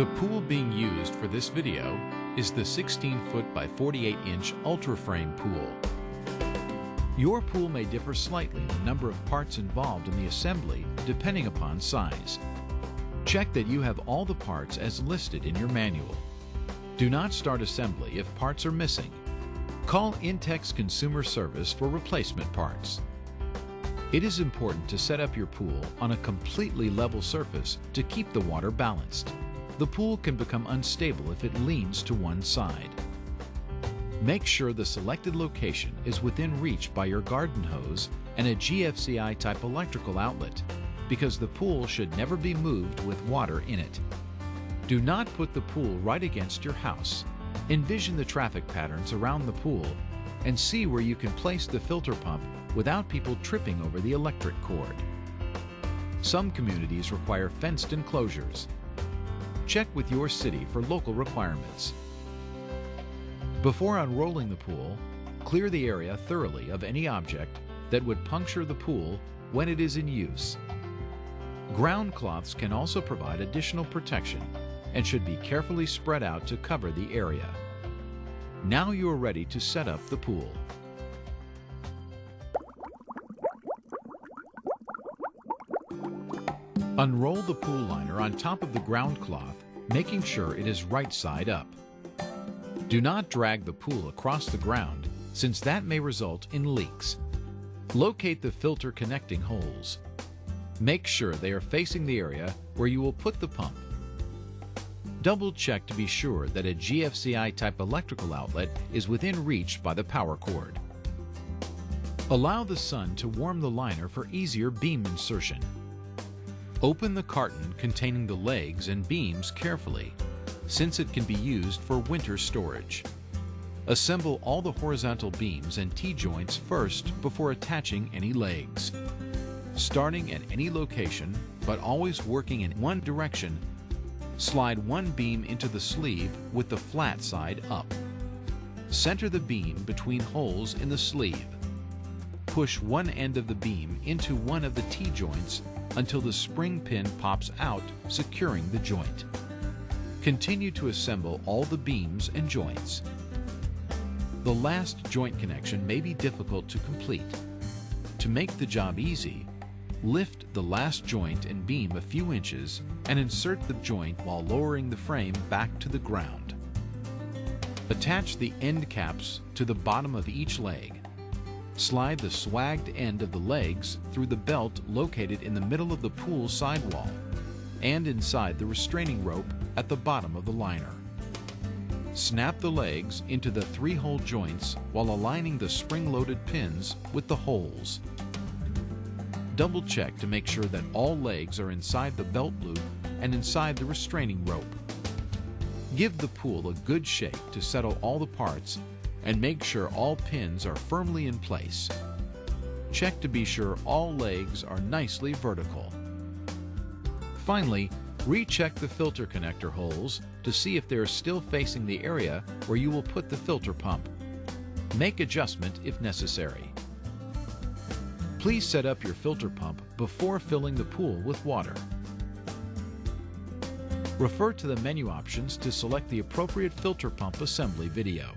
The pool being used for this video is the 16-foot by 48-inch Ultra Frame Pool. Your pool may differ slightly in the number of parts involved in the assembly depending upon size. Check that you have all the parts as listed in your manual. Do not start assembly if parts are missing. Call Intex Consumer Service for replacement parts. It is important to set up your pool on a completely level surface to keep the water balanced. The pool can become unstable if it leans to one side. Make sure the selected location is within reach by your garden hose and a GFCI type electrical outlet, because the pool should never be moved with water in it. Do not put the pool right against your house. Envision the traffic patterns around the pool and see where you can place the filter pump without people tripping over the electric cord. Some communities require fenced enclosures. Check with your city for local requirements. Before unrolling the pool, clear the area thoroughly of any object that would puncture the pool when it is in use. Ground cloths can also provide additional protection and should be carefully spread out to cover the area. Now you are ready to set up the pool. Unroll the pool liner on top of the ground cloth, making sure it is right side up. Do not drag the pool across the ground, since that may result in leaks. Locate the filter connecting holes. Make sure they are facing the area where you will put the pump. Double check to be sure that a GFCI type electrical outlet is within reach by the power cord. Allow the sun to warm the liner for easier beam insertion. Open the carton containing the legs and beams carefully, since it can be used for winter storage. Assemble all the horizontal beams and T-joints first before attaching any legs. Starting at any location, but always working in one direction, slide one beam into the sleeve with the flat side up. Center the beam between holes in the sleeve. Push one end of the beam into one of the T-joints until the spring pin pops out, securing the joint. Continue to assemble all the beams and joints. The last joint connection may be difficult to complete. To make the job easy, lift the last joint and beam a few inches and insert the joint while lowering the frame back to the ground. Attach the end caps to the bottom of each leg. Slide the swagged end of the legs through the belt located in the middle of the pool sidewall and inside the restraining rope at the bottom of the liner. Snap the legs into the 3-hole joints while aligning the spring-loaded pins with the holes. Double check to make sure that all legs are inside the belt loop and inside the restraining rope. Give the pool a good shake to settle all the parts and make sure all pins are firmly in place. Check to be sure all legs are nicely vertical. Finally, recheck the filter connector holes to see if they are still facing the area where you will put the filter pump. Make adjustment if necessary. Please set up your filter pump before filling the pool with water. Refer to the menu options to select the appropriate filter pump assembly video.